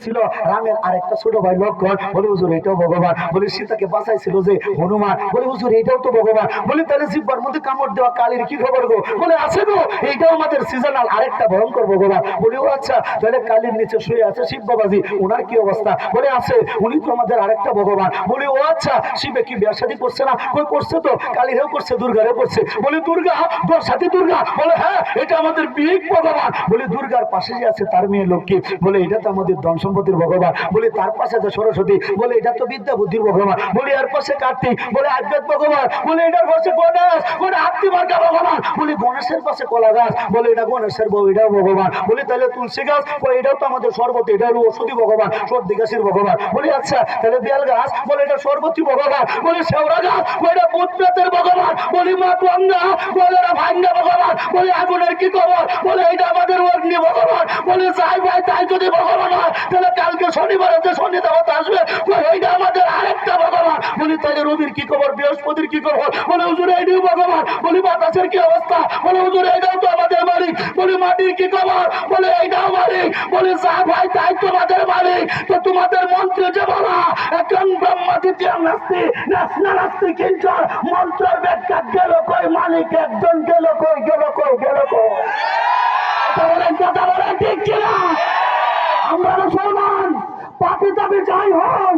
ছিল রামের আরেকটা ছোট ভাই লক্ষণ, বলে হুজুর এটাও ভগবান। বলে সীতাকে বাঁচাইছিল যে হনুমান, বলে হুজুর এটাও তো ভগবান। বলে তাহলে জিব্বার মধ্যে কামড় দেওয়া কালির কি খবর গো? বলে আছে গো, এইটাও আমাদের সিজনাল আরেকটা ভয়ঙ্কর ভগবান। বলে ও আচ্ছা, তাহলে কালির নিচে শুয়ে আছে শিব বাবাজি, ওনার কি অবস্থা? বলে আছে, উনি তো আমাদের আরেকটা ভগবান। বলে ও আচ্ছা, শিবে কি বিয়ে শাদী করছে না? কই করছে তো, কালীরেও করছে, দুর্গারেও করছে। বলে দুর্গা, তোর সাথে দুর্গা? বলে হ্যাঁ, এটা আমাদের বিগ ভগবান। বলে দুর্গার পাশে যে আছে তার মেয়ে লক্ষ্মী, বলে এটা তো আমাদের ধন সম্পত্তির ভগবান। বলে তার পাশে আছে সরস্বতী, বলে এটা তো বিদ্যা বুদ্ধির ভগবান। বলে এর পাশে কার্তিক, বলে আধ্যাত্ম ভগবান। বলে এটার পাশে গণেশ, বলে হাতি মার্কা ভগবান। বলে গণেশের পাশে কলা গাছ, বলে এটা গণেশের বউ, এটাও ভগবান। বলে তাহলে তুলসী গাছ, এটাও তো আমাদের সর্বত, এটা হলো ওষুধি ভগবান, সর্দি গাছের ভগবান। বলে আচ্ছা, তাহলে বেল গাছ, বলে এটা সর্বতী ভগবান। বলে শেওড়া গাছ, এটা ভূতপ্রেতের ভগবান। বলি মা গঙ্গা, বলে এরা ভাঙ্গা ভগবান। বলে আগুনের কি খবর? বলে এটা আমাদের অগ্নি ভগবান। বলে যাই ভাই, তাই যদি ভগবান হয়, তাহলে কালকে শনিবার আছে, শনি দেবতা আসবে, এইটা আমাদের আরেকটা ভগবান। বলি তাহলে রবির কি খবর, বৃহস্পতির কি খবর? বলে হুজুর এইটাও ভগবান। বলি বাতাসের কি অবস্থা? বলে হুজুর এটাও তো আমাদের মালিক। বলি মাটির কি খবর? বলে এইটাও মালিক। বলে যা ভাই, তাই তোমাদের মালিক। তো তোমাদের মন্ত্রে যে বলা একজন ব্রহ্মা দ্বিতীয় নাস্তি নাস্তি কিঞ্চন, মন্ত্রের ব্যাখ্যা গেল কই, মালিক একজন গেল কই, গেল কই, গেল কই। কথা বলেন ঠিক কিনা? আমরা মুসলমান, পাপি তাপি যাই হোক,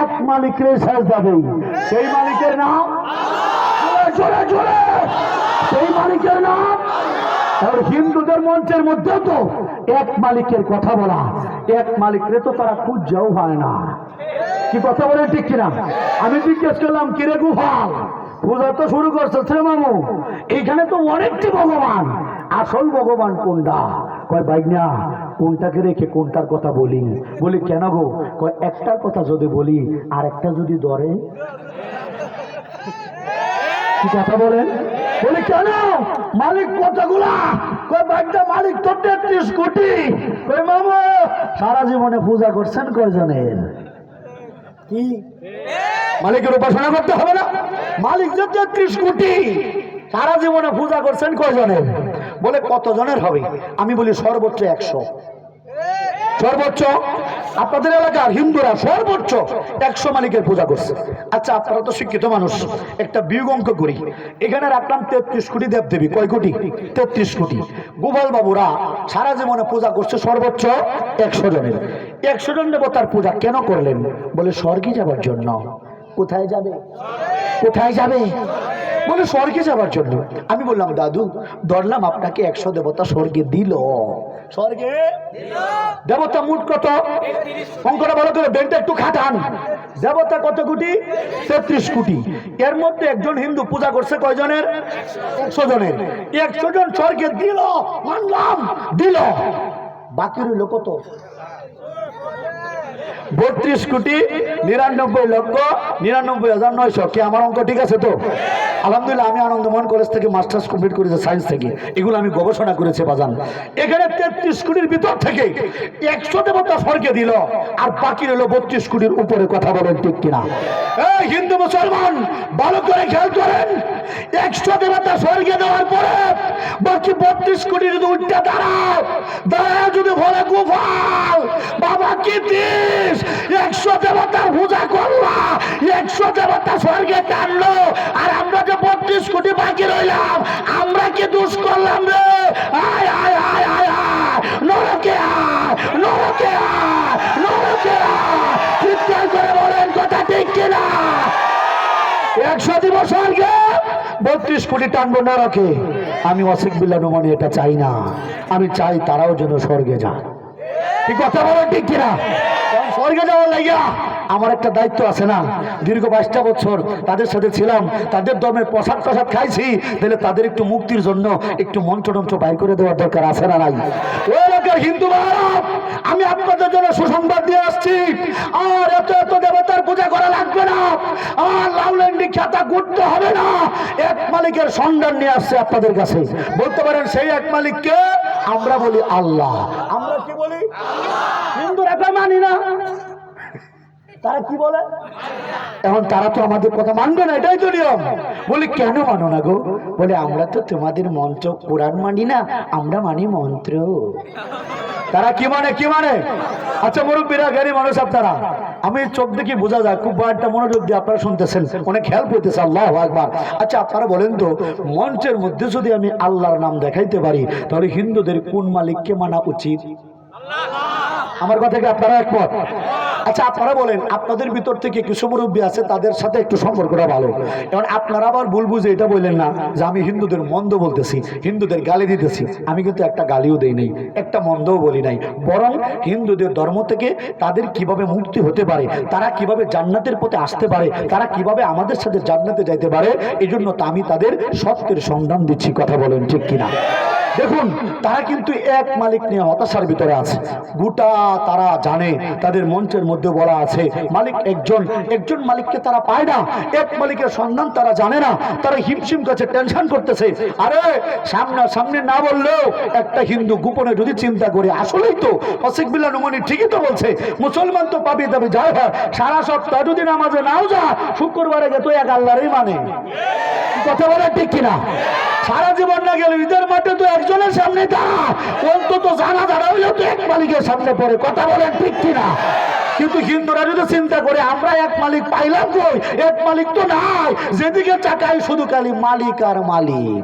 এক মালিকের সাজদা দেই। সেই মালিকের নাম জোরে জোরে, সেই মালিকের নাম। আর হিন্দুদের মঞ্চের মধ্যে তো এক মালিকের কথা বলা, এক মালিকরে তো তারা পূজাও হয় না। কি কথা বলে ঠিক কিনা? আমি জিজ্ঞেস করলাম, কিরে গুহাল, পূজা তো শুরু করছে মামু, এইখানে তো অনেকটি ভগবান, আসল ভগবান কোনটা? কয় বাইনা, কোনটাকে রেখে কোনটার কথা বলি? বলি কেন গো? কয় একটার কথা যদি বলি আর একটা যদি ধরে। কি কথা বলেন? বলি কেন? মালিক কতগুলা? কয় বাইনা, মালিক তো 33 কোটি। কয় মামু, সারা জীবনে পূজা করছেন কয়জনের? কি মালিকের উপাসনা করতে হবে না? মালিক যে 33 কোটি, সারা জীবনে পূজা করছেন কয়জনের? বলে কতজনের হবে? আমি বলি সর্বোচ্চ 100। সর্বোচ্চ আপনাদের এলাকার হিন্দুরা সর্বোচ্চ 100 মালিকের পূজা করছে। আচ্ছা, আপনারা তো শিক্ষিত মানুষ, একটা বিয়োগ অঙ্ক করি। এখানে রাখলাম 33 কোটি দেবদেবী। কয় কোটি? 33 কোটি। গোপাল বাবুরা সারা জীবনে পূজা করছে সর্বোচ্চ 100 জনের। 100 জন দেবতার পূজা কেন করলেন? বলে স্বর্গে যাবার জন্য। কোথায় যাবে? কোথায় যাবে? বলে স্বর্গে যাবার জন্য। আমি বললাম দাদু, ধরলাম আপনাকে 100 দেবতা স্বর্গে দিল, স্বর্গে দেবতা মোট কত? অঙ্কটা ভালো করে ব্রেনটা একটু খাটান। দেবতা কত কোটি? 33 কোটি। এর মধ্যে একজন হিন্দু পূজা করছে কয়জনের? 100 জনের। 100 জন স্বর্গে দিল, মানলাম দিল, বাকি রইল কত? 32 কোটি 99 লক্ষ 99,900। কি আমার অঙ্ক ঠিক আছে তো? আলহামদুলিল্লাহ, আমি আনন্দমোহন কলেজ থেকে মাস্টার্স কমপ্লিট করেছি সায়েন্স থেকে, এগুলো আমি গবেষণা করেছি বাজান। এখানে 33 কোটির ভিতর থেকে 100 দেবতা স্বর্গে দিল, আর বাকি রইল 32 কোটির উপরে। কথা বলেন ঠিক কিনা? এই হিন্দু মুসলমান ভালো করে খেয়াল করেন, 100 দেবতা স্বর্গে দেওয়ার পরে বাকি 32 কোটি যদি উঠতে দাঁড়াও, দাঁড়ায় যদি বলে গোপাল বাবা কি দিস, 100 দেবতার পূজা করলা, 100 দেবতা স্বর্গে টানলো, আর আমরা যে 32 কোটি বাকি রইলাম, আমরা কি দোষ করলাম রে? আয় আয় আয় আয় আয়, নরকে আয়, নরকে আয়, নরকে আয়। চিৎকার করে বলেন কথা ঠিক কিনা? 100 দিব স্বর্গে, 32 কোটি টানবো নরকে। আমি অসিক বিল্লাহ নুমানি এটা চাই না। আমি চাই তারাও যেন স্বর্গে যায়। কি কথা বলেন ঠিক কিনা? স্বর্গে যাওয়ার লাগিয়া আমার একটা দায়িত্ব আছে না? দীর্ঘ 22টা বছর তাদের সাথে ছিলাম, তাদের ধর্মের প্রসাদ প্রসাদ খাইছি, তাহলে তাদের একটু মুক্তির জন্য একটু মন্ত্র বাইর করে দেওয়ার দরকার আছে না নাই? ওই এলাকার হিন্দু ভাইরা, আমি আপনাদের জন্য সুসংবাদ দিয়ে আসছি, আর এত এত দেবতার পূজা করা লাগবে না, আর লাউলেন্ডি খাতা ঘুরতে হবে না। এক মালিকের সন্ধান নিয়ে আসছে আপনাদের কাছে। বলতে পারেন সেই এক মালিককে? আমরা বলি আল্লাহ। আমরা কি বলি? হিন্দুরা তো মানি না, তারা কি বলে? এখন তারা তো আমাদের কথা মানবে না, এটাই তো নিয়ম। বলি কেন মানো না গো? বলে আমরা তো তোমাদের মন্ত্র কোরআন মানি না, আমরা মানি মন্ত্র। তারা কি মানে কি মানে? আচ্ছা মুরব্বীরা, জ্ঞানী মানুষ আপনারা, আমি চোখ দেখে বোঝা যায় খুব একটা মনোযোগ দিয়ে আপনারা শুনতেছেন, অনেক খেয়াল করতেছে। আল্লাহু আকবার। আচ্ছা আপনারা বলেন তো, মঞ্চের মধ্যে যদি আমি আল্লাহর নাম দেখাইতে পারি, তাহলে হিন্দুদের কোন মালিককে মানা উচিত? আমার কথা কি আপনারা একমত? আচ্ছা আপনারা বলেন, আপনাদের ভিতর থেকে কিছু মুরব্বী আছে, তাদের সাথে একটু সম্পর্কটা ভালো। এখন আপনারা আবার ভুল বুঝে এটা বললেন না যে আমি হিন্দুদের মন্দ বলতেছি, হিন্দুদের গালি দিতেছি। আমি কিন্তু একটা গালিও দেই নাই, একটা মন্দও বলি নাই, বরং হিন্দুদের ধর্ম থেকে তাদের কিভাবে মুক্তি হতে পারে, তারা কিভাবে জান্নাতের পথে আসতে পারে, তারা কিভাবে আমাদের সাথে জান্নাতে যাইতে পারে, এই জন্য তো আমি তাদের সত্যের সন্ধান দিচ্ছি। কথা বলেন ঠিক কিনা? দেখুন, তারা কিন্তু এক মালিক নিয়ে হতাশার ভিতরে আছে। গোটা তারা জানে, তাদের মঞ্চের মধ্যে বলা আছে মালিক একজন, একজন মালিককে তারা পায় না, এক মালিকের সন্ধান তারা জানে না। তারা হিমশিম কাছে টেনশন করতেছে। আরে সামনে না বললেও একটা হিন্দু গোপনে যদি চিন্তা করে, আসলেই তো অসিক বিল্লাহ নুমানি ঠিকই তো বলছে, মুসলমান তো পাবি তবে যায় হয়, সারা সপ্তাহ যদি নামাজে নাও যা, শুক্রবারে গে তো এক আল্লাহরই মানে। কথা বলে ঠিক কিনা? সারা জীবন না গেলে ঈদের মাঠে তো একজনের সামনে দাঁড়া, অন্তত জানা দাঁড়া হইলেও তো এক মালিকের সামনে পড়ে। কথা বলেন ঠিক কিনা? কিন্তু হিন্দুরা যদি চিন্তা করে আমরা এক মালিক পাইলাম কই, এক মালিক তো নাই, যেদিকে চাকাই শুধু খালি মালিক আর মালিক।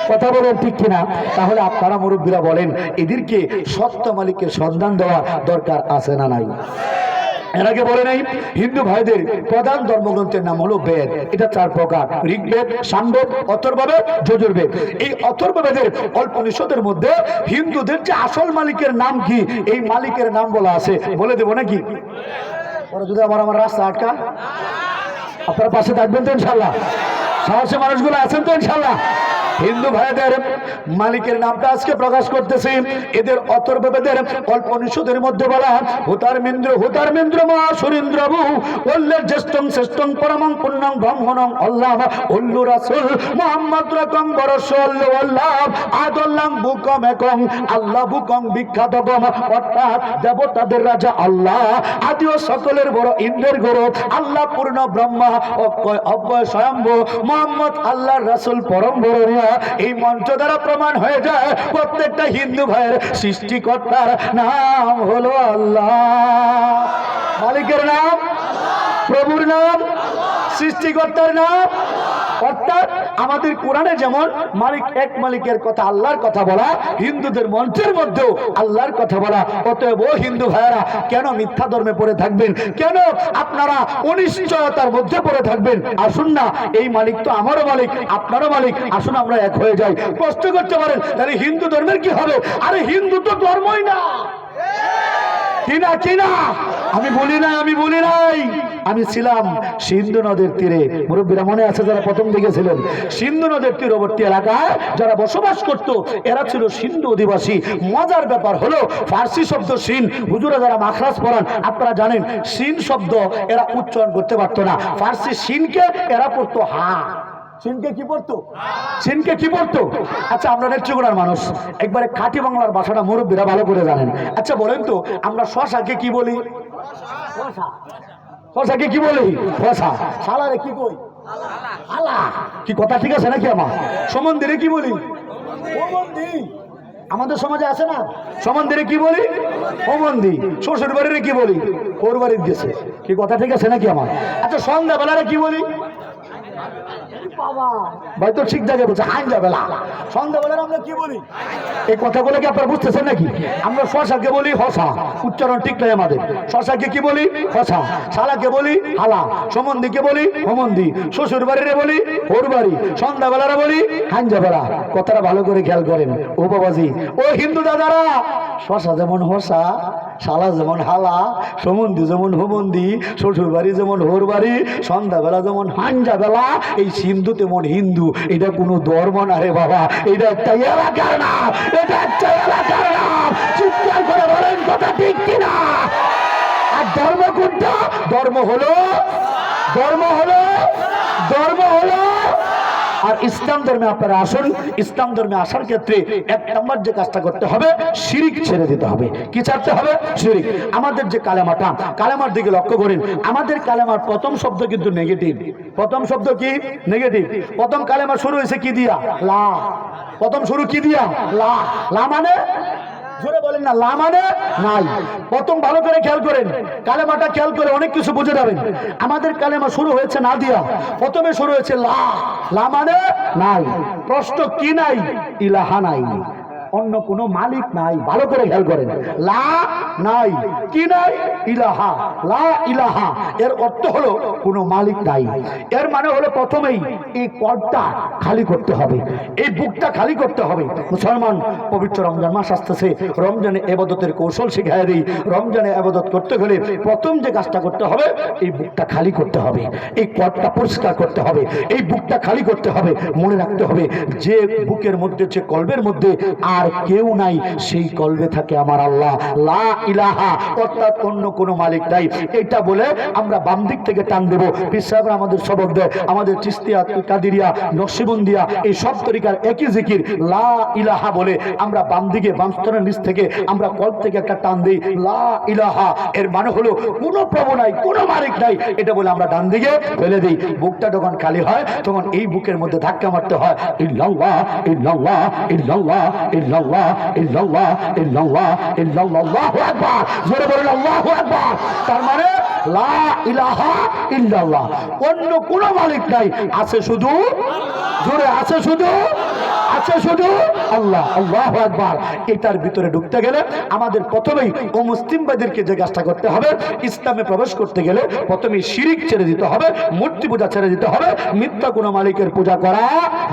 কথা বলেন ঠিক কিনা? তাহলে আপনারা মুরব্বীরা বলেন, এদেরকে সত্য মালিকের সন্ধান দেওয়া দরকার আছে না নাই? এর আগে বলে নাই, হিন্দু ভাইদের প্রধান ধর্মগ্রন্থের নাম হলো বেদ। এটা 4 প্রকার: ঋগ্বেদ, সামবেদ, অথর্ববেদ, যজুর্বেদ। এই অথর্ববেদের অল্প নিষদের মধ্যে হিন্দুদের যে আসল মালিকের নাম কি, এই মালিকের নাম বলা আছে। বলে দেবো নাকি? পরে যদি আমার রাস্তা আটকা, আপনার পাশে থাকবেন তো ইনশাল্লাহ? সাহসী মানুষগুলো আছেন তো ইনশাল্লাহ? হিন্দু ভাইদের মালিকের নামটা আজকে প্রকাশ করতেছি। এদের অথর্ববেদের অল্প নিষদের মধ্যে বলা, হুতারমেন্দ্র মহা সুরেন্দ্রবু উল্লের জ্যেষ্ঠং শ্রেষ্ঠং পরমং পুণ্যং ব্রহ্মণং আল্লাহ উল্লু রাসূল মুহাম্মদ রকম বরস আল্লাহ আদল্লাং বুকম একং আল্লাহ বুকম বিখ্যাতগম, অর্থাৎ দেবতাদের রাজা আল্লাহ, আদি ও সকলের বড় ইন্দ্রের গৌরব আল্লাহ, পূর্ণ ব্রহ্মা অক্ষয় অব্যয় স্বয়ম্ভু মুহাম্মদ আল্লাহর রাসূল পরম বরণীয়। এই মঞ্চ দ্বারা প্রমাণ হয়ে যায় প্রত্যেকটা হিন্দু ভাইয়ের সৃষ্টিকর্তার নাম হলো আল্লাহ। মালিকের নাম, প্রভুর নাম, সৃষ্টিকর্তার নাম। অর্থাৎ আমাদের কোরআনে যেমন মালিক এক মালিকের কথা, আল্লাহর কথা বলা, হিন্দুদের মঞ্চের মধ্যেও আল্লাহর কথা বলা। অতএব ও হিন্দু ভাইয়েরা, কেন মিথ্যা ধর্মে পড়ে থাকবেন? কেন আপনারা অনিশ্চয়তার মধ্যে পড়ে থাকবেন? আসুন না, এই মালিক তো আমারও মালিক, আপনারও মালিক, আসুন আমরা এক হয়ে যাই। কষ্ট করতে পারেন, তাহলে হিন্দু ধর্মের কি হবে? আরে হিন্দু তো ধর্মই না, কিনা কিনা? আমি বলি নাই, আমি ছিলাম সিন্ধু নদের তীরে। মুরব্বীরা মনে আছে যারা প্রথম দিকে ছিলেন? সিন্ধু নদের তীরবর্তী এলাকায় যারা বসবাস করত, এরা ছিল সিন্ধু অধিবাসী। মজার ব্যাপার হলো, ফার্সি শব্দ সিন, হুজুরা যারা মাখরাজ পড়ান আপনারা জানেন, সিন শব্দ এরা উচ্চারণ করতে পারতো না। ফার্সি সিনকে এরা পড়তো হা। সিনকে কি পড়তো? সিনকে কি পড়তো? আচ্ছা আমরা নেত্রকোনার মানুষ, একবারে খাঁটি বাংলার ভাষাটা মুরব্বীরা ভালো করে জানেন। আচ্ছা বলেন তো, আমরা শশাকে কি বলি? শশাকে কি বলি? শশা। শালারে কি কই? শালা। কি কথা ঠিক আছে নাকি? আমার সম্বন্ধে কি বলি? আমাদের সমাজে আছে না, সম্বন্ধে কি বলি? সম্বন্ধী। শ্বশুর বাড়ির কি বলি? ওর বাড়ির গেছে। কি কথা ঠিক আছে নাকি? আমার আচ্ছা সন্ধ্যাবেলারে কি বলি? ভাই তো ঠিক জায়গায় বলছে, আইনজাবেলা। সন্ধ্যাবেলার আমরা কি বলি? এই কথাগুলো কি আপনারা বুঝতেছেন নাকি? আমরা শশাকে বলি হসা, উচ্চারণ ঠিক নাই আমাদের। শশাকে কি বলি? হসা। শালাকে বলি হালা। সম্বন্ধীকে বলি হোমন্দি। শ্বশুর বাড়িরে বলি ওর বাড়ি। সন্ধ্যাবেলারা বলি আইনজাবেলা। কথাটা ভালো করে খেয়াল করেন ও বাবাজি, ও হিন্দু দাদারা। শশা যেমন হসা, শালা যেমন হালা, সম্বন্ধী যেমন হোমন্দি, শ্বশুর বাড়ি যেমন হোর বাড়ি, সন্ধ্যাবেলা যেমন হাঞ্জাবেলা। এই সিন্ধু তেমন হিন্দু। এটা কোনো ধর্ম না রে বাবা, এটা একটা এলাকার নাম, এটা একটা এলাকার নাম। চিৎকার করে বলেন কথা ঠিক কিনা? আর ধর্ম কোনটা? ধর্ম হলো আর ইসলাম ধর্মে আপনারা আসুন। ইসলাম ধর্মে আসার ক্ষেত্রে 1 নম্বর যে কাজটা করতে হবে, শিরিক ছেড়ে দিতে হবে। কি ছাড়তে হবে? শিরিক। আমাদের যে কালেমাটা, কালেমার দিকে লক্ষ্য করেন। আমাদের কালেমার প্রথম শব্দ কিন্তু নেগেটিভ। প্রথম শব্দ কি? নেগেটিভ। প্রথম কালেমা শুরু হয়েছে কি দিয়া? লা। প্রথম শুরু কি দিয়া? লা। লা মানে জোরে বলেন না, লা মানে নাই। প্রথম ভালো করে খেয়াল করেন, কালেমাটা খেয়াল করে অনেক কিছু বুঝে যাবেন। আমাদের কালেমা শুরু হয়েছে না দিয়া, প্রথমে শুরু হয়েছে লা। লা মানে নাই। প্রশ্ন কি নাই? ইলাহা নাই, অন্য কোনো মালিক নাই। ভালো করে খেয়াল করেন, লা নাই, কি নাই? ইলাহা। লা ইলাহা এর অর্থ হলো কোনো মালিক নাই। এর মানে হলো প্রথমেই এই কলটা খালি করতে হবে, এই বুকটা খালি করতে হবে। মুসলমান, পবিত্র রমজান মাস আসতেছে, রমজানে ইবাদতের কৌশল শিখায় দিই। রমজানে ইবাদত করতে হলে প্রথম যে কাজটা করতে হবে, এই বুকটা খালি করতে হবে, এই কলটা পরিষ্কার করতে হবে, এই বুকটা খালি করতে হবে। মনে রাখতে হবে, যে বুকের মধ্যে, যে কলবের মধ্যে আর কেউ নাই, সেই কলবে থাকে আমার আল্লাহ। লা ইলাহা অর্থাৎ অন্য কোনো মালিক নাই। এটা বলে আমরা বাম দিক থেকে টান দেব। পীর সাহেবরা আমাদের সবক দেয়, আমাদের চিশতিয়া, কাদিরিয়া, নকশবন্দিয়া এই সব তরিকার একই জিকির লা ইলাহা বলে আমরা বাম দিকে, বাম স্তরের নিচ থেকে আমরা কল্প থেকে একটা টান দিই, লা ইলাহা। এর মানে হলো কোনো প্রভু নাই, কোনো মালিক নাই, এটা বলে আমরা ডান দিকে ফেলে দিই। বুকটা যখন খালি হয় তখন এই বুকের মধ্যে ধাক্কা মারতে হয়, ইল্লাল্লাহ ইল্লাল্লাহ ইল্লাল্লাহ ইল্লাল্লাহ ইল্লাল্লাহ ইল্লাল্লাহ ইল্লাল্লাহ, আল্লাহু আকবার। জোরে বলেন আল্লাহু আকবার। তার মানে লা ইলাহা ইল্লাল্লাহ, অন্য কোনো মালিক নাই, আছে শুধু, জোরে আছে শুধু, আছে শুধু আল্লাহ। আল্লাহু আকবার। এটার ভিতরে ঢুকতে গেলে আমাদের প্রথমেই ও মুসলিম ভাইদেরকে যে কাজটা করতে হবে, ইসলামে প্রবেশ করতে গেলে প্রথমেই শিরিক ছেড়ে দিতে হবে, মূর্তি পূজা ছেড়ে দিতে হবে, মিথ্যা কোনো মালিকের পূজা করা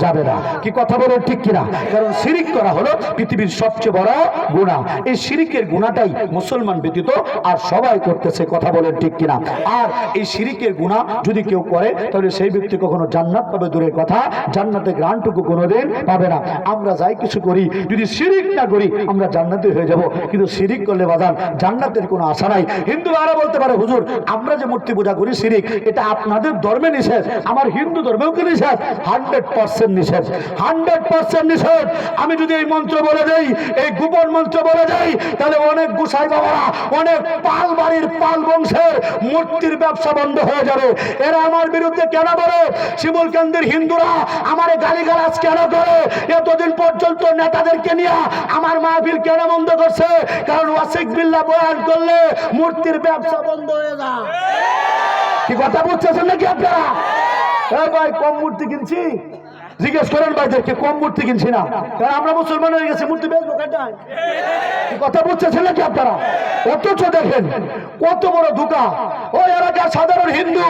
যাবে না। কি কথা বলেন ঠিক কিনা? কারণ শিরিক করা হলো পৃথিবীর সবচেয়ে বড় গুনাহ। এই শিরিকের গুনাহটাই মুসলমান ব্যতীত আর সবাই করতেছে। কথা বলেন ঠিক কিনা? আর এই শিরিকের গুনাহ যদি কেউ করে তাহলে সেই ব্যক্তি কখনো জান্নাত পাবে দূরের কথা, জান্নাতে গ্রান্টুকু কোনোদিন পাবে না। আমরা যাই কিছু করি, যদি শিরিক না করি আমরা জান্নাতে হয়ে যাব, কিন্তু শিরিক করলে বাজান জান্নাতের কোনো আশা নাই। হিন্দুরা বলতে পারে, হুজুর আমরা যে মূর্তি পূজা করি শিরিক, এটা আপনাদের ধর্মে নিষেধ, আমার হিন্দু ধর্মেও কি নিষেধ? 100% নিষেধ, 100% নিষেধ। আমি যদি এই মন্ত্র বলে দেই, এই গোপন মন্ত্র বলে দেই, তাহলে অনেক গোসাই বাবারা, অনেক পাল বাড়ির পাল বংশের মূর্তির ব্যবসা বন্ধ হয়ে যাবে। এরা আমার বিরুদ্ধে কেন বলে? শিমুলকান্দির হিন্দুরা আমারে গালিগালাজ কেন করে? এতদিন পর্যন্ত নেতাদেরকে নিয়ে আমার মাহফিল কেন বন্ধ করছে? কারণ ওয়াসিক বিল্লাহ বয়ান করলে মূর্তির ব্যবসা বন্ধ হয়ে যায়। কি কথা বুঝতেছেন নাকি আপনারা? এই ভাই, কম মূর্তি কিনছি, জিজ্ঞেস করেন ভাইদেরকে, কম মূর্তি কিনছি না, কারণ আমরা মুসলমান হয়ে গেছি, মূর্তি বেচবো কেটায়। কথা বুঝতেছেন নাকি আপনারা? অথচ দেখেন কত বড় ধোঁকা। ওই এলাকার সাধারণ হিন্দু